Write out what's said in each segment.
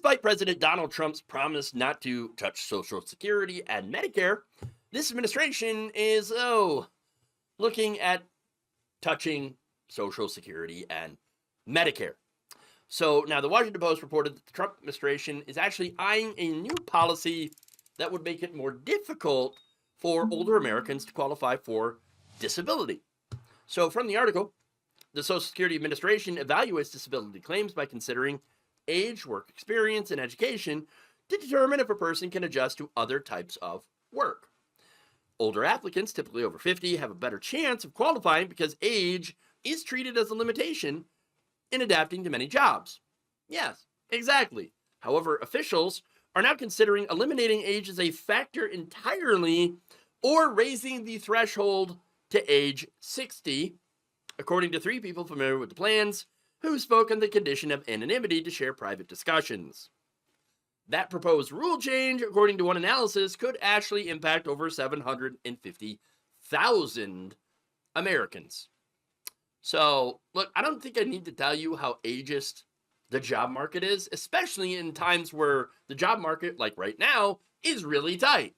Despite President Donald Trump's promise not to touch Social Security and Medicare, this administration is, looking at touching Social Security and Medicare. So now the Washington Post reported that the Trump administration is actually eyeing a new policy that would make it more difficult for older Americans to qualify for disability. So from the article, the Social Security Administration evaluates disability claims by considering age, work experience, and education to determine if a person can adjust to other types of work. Older applicants, typically over 50, have a better chance of qualifying because age is treated as a limitation in adapting to many jobs. Yes, exactly. However, officials are now considering eliminating age as a factor entirely or raising the threshold to age 60, according to 3 people familiar with the plans who spoke on the condition of anonymity to share private discussions. That proposed rule change, according to one analysis, could actually impact over 750,000 Americans. So, look, I don't think I need to tell you how ageist the job market is, especially in times where the job market, like right now, is really tight.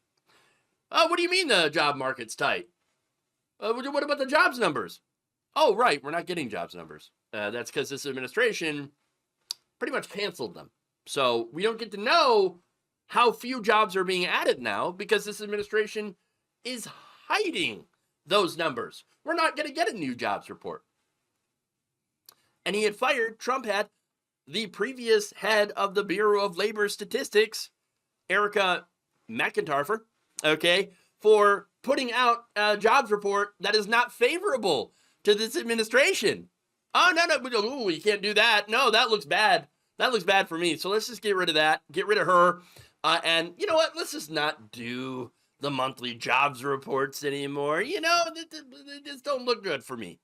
What do you mean the job market's tight? What about the jobs numbers? Oh, right, we're not getting jobs numbers. That's because this administration pretty much canceled them. So we don't get to know how few jobs are being added now because this administration is hiding those numbers. We're not going to get a new jobs report. And Trump had the previous head of the Bureau of Labor Statistics, Erica McIntyre, for putting out a jobs report that is not favorable to this administration. Oh, no, you can't do that. No, that looks bad. That looks bad for me. So let's just get rid of that. Get rid of her. And you know what? Let's just not do the monthly jobs reports anymore. They just don't look good for me.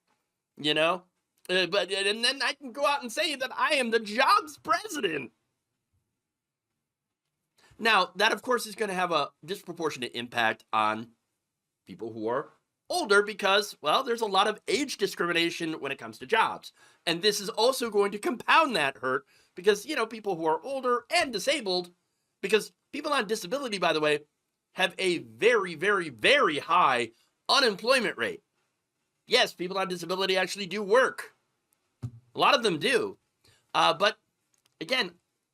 And then I can go out and say that I am the jobs president. Now, that, of course, is going to have a disproportionate impact on people who are older because, well, there's a lot of age discrimination when it comes to jobs. And this is also going to compound that hurt because, people who are older and disabled, because people on disability, by the way, have a very, very, very high unemployment rate. Yes, people on disability actually do work. A lot of them do. But again,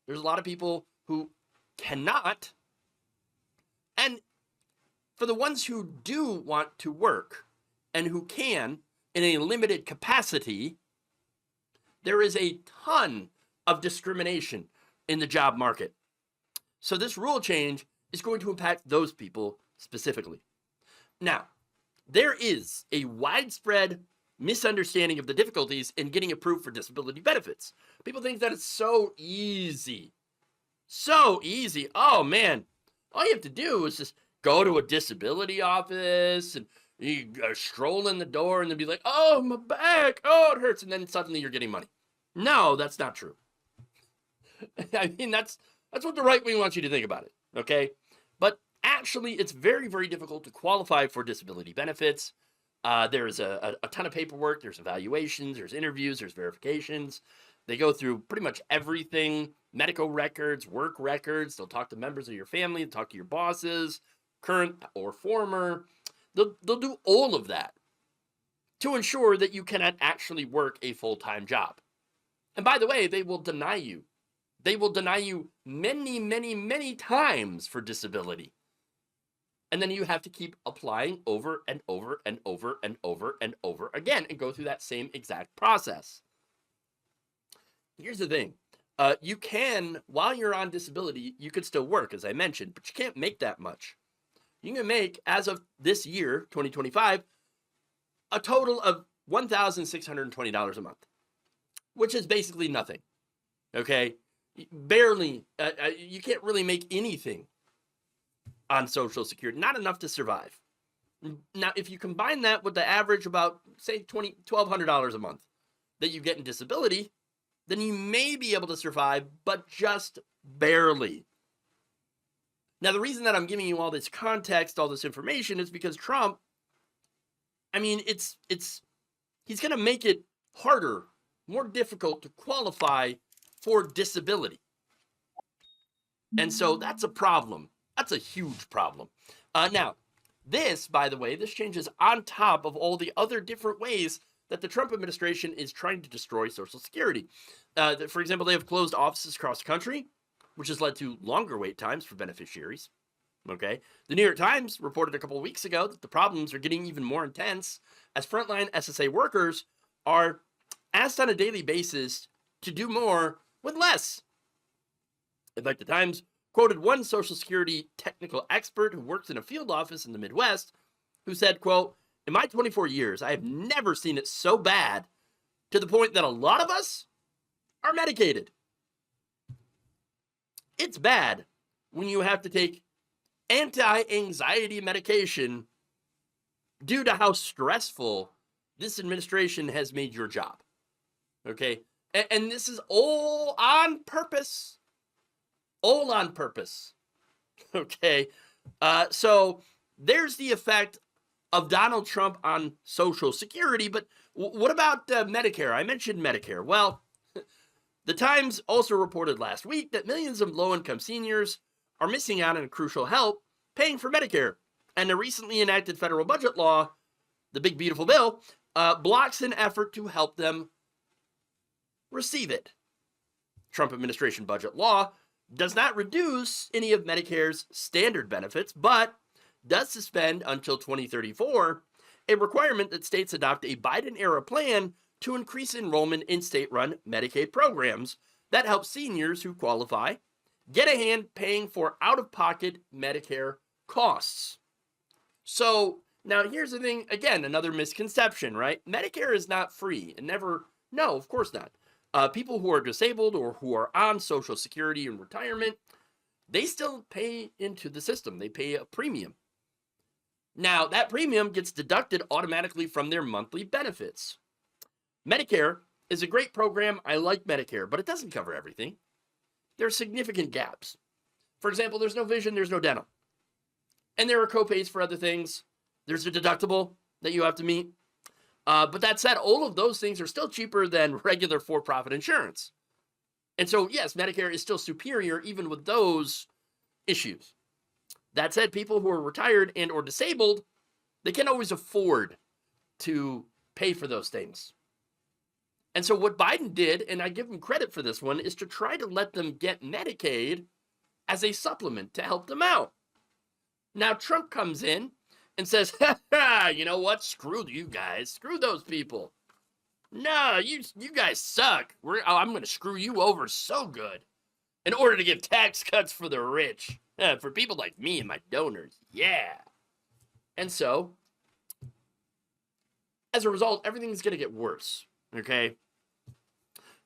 there's a lot of people who cannot. And for the ones who do want to work and who can in a limited capacity, there is a ton of discrimination in the job market. So this rule change is going to impact those people specifically. Now, there is a widespread misunderstanding of the difficulties in getting approved for disability benefits. People think that it's so easy. So easy. Oh, man. All you have to do is just go to a disability office and you stroll in the door and then be like, oh, my back. Oh, it hurts. And then suddenly you're getting money. No, that's not true. I mean, that's what the right wing wants you to think about it. Okay. But actually, it's very, very difficult to qualify for disability benefits. There's a ton of paperwork. There's evaluations. There's interviews. There's verifications. They go through pretty much everything. Medical records, work records. They'll talk to members of your family. They'll talk to your bosses, current or former. They'll do all of that to ensure that you cannot actually work a full-time job. And by the way, they will deny you. They will deny you many, many, many times for disability. And then you have to keep applying over and over and over and over and over again and go through that same exact process. Here's the thing. You can, while you're on disability, you could still work, as I mentioned, but you can't make that much. You can make, as of this year, 2025, a total of $1,620 a month, which is basically nothing. Okay? Barely. You can't really make anything on Social Security. Not enough to survive. Now, if you combine that with the average about, say, $1,200 a month that you get in disability, then you may be able to survive, but just barely. Now, the reason that I'm giving you all this context, all this information, is because Trump, he's going to make it harder, more difficult to qualify for disability. And so that's a problem. That's a huge problem. Now, this, by the way, this change is on top of all the other different ways that the Trump administration is trying to destroy Social Security. For example, they have closed offices across the country, which has led to longer wait times for beneficiaries. Okay. The New York Times reported a couple of weeks ago that the problems are getting even more intense as frontline SSA workers are asked on a daily basis to do more with less. In fact, the Times quoted one Social Security technical expert who works in a field office in the Midwest who said, quote, "In my 24 years, I have never seen it so bad to the point that a lot of us are medicated. It's bad when you have to take anti-anxiety medication due to how stressful this administration has made your job." Okay? And this is all on purpose. All on purpose. Okay? So there's the effect of Donald Trump on Social Security, but what about Medicare? I mentioned Medicare. Well, the Times also reported last week that millions of low-income seniors are missing out on crucial help paying for Medicare. And the recently enacted federal budget law, the big beautiful bill, blocks an effort to help them receive it. Trump administration budget law does not reduce any of Medicare's standard benefits, but does suspend until 2034 a requirement that states adopt a Biden-era plan to increase enrollment in state-run Medicaid programs that help seniors who qualify get a hand paying for out-of-pocket Medicare costs. So now here's the thing, again, another misconception, right? Medicare is not free and never, no, of course not. People who are disabled or who are on Social Security and retirement, they still pay into the system. They pay a premium. Now, that premium gets deducted automatically from their monthly benefits. Medicare is a great program. I like Medicare, but it doesn't cover everything. There are significant gaps. For example, there's no vision, there's no dental. And there are copays for other things. There's a deductible that you have to meet. But that said, all of those things are still cheaper than regular for-profit insurance. And so, yes, Medicare is still superior even with those issues. That said, people who are retired and or disabled, they can't always afford to pay for those things. And so what Biden did, and I give him credit for this one, is to try to let them get Medicaid as a supplement to help them out. Now, Trump comes in and says, you know what? Screw you guys. Screw those people. No, you guys suck. I'm going to screw you over so good in order to give tax cuts for the rich. For people like me and my donors. Yeah. And so, as a result, everything's going to get worse. Okay?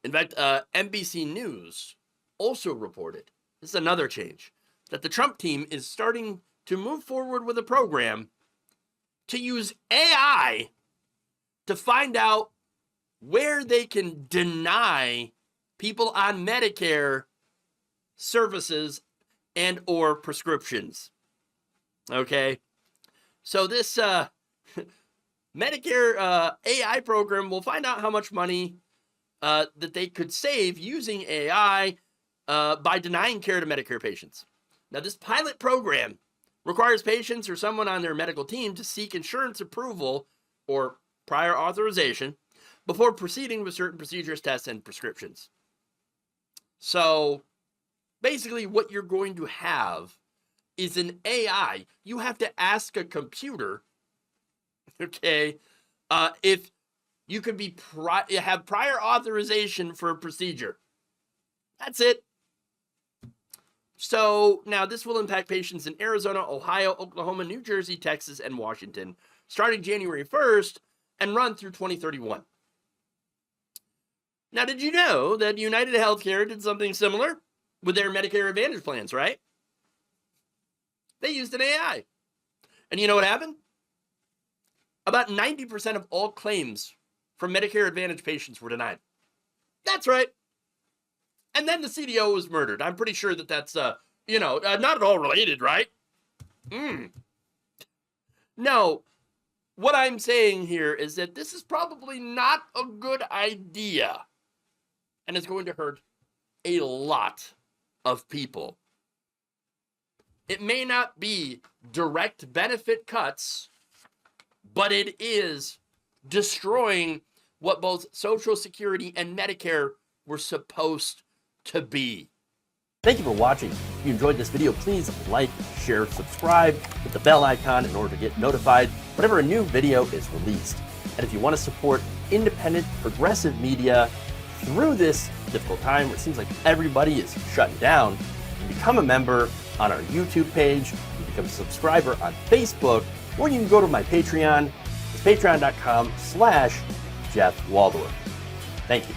In fact, NBC News also reported, this is another change, that the Trump team is starting to move forward with a program to use AI to find out where they can deny people on Medicare services and or prescriptions. Okay? So this Medicare AI program will find out how much money that they could save using AI by denying care to Medicare patients. Now, this pilot program requires patients or someone on their medical team to seek insurance approval or prior authorization before proceeding with certain procedures, tests, and prescriptions. So, basically, what you're going to have is an AI. You have to ask a computer, okay, if you could be have prior authorization for a procedure. That's it. So now this will impact patients in Arizona, Ohio, Oklahoma, New Jersey, Texas, and Washington starting January 1st and run through 2031. Now, did you know that United Healthcare did something similar with their Medicare Advantage plans, right? They used an AI. And you know what happened? About 90% of all claims from Medicare Advantage patients were denied. That's right. And then the CDO was murdered. I'm pretty sure that that's, not at all related, right? No. What I'm saying here is that this is probably not a good idea. And it's going to hurt a lot of people. It may not be direct benefit cuts, but it is destroying what both Social Security and Medicare were supposed to be. Thank you for watching. If you enjoyed this video, please like, share, subscribe, hit the bell icon in order to get notified whenever a new video is released. And if you want to support independent, progressive media through this difficult time where it seems like everybody is shutting down, you can become a member on our YouTube page, you can become a subscriber on Facebook, or you can go to my Patreon. It's patreon.com/Jeff Waldorf. Thank you.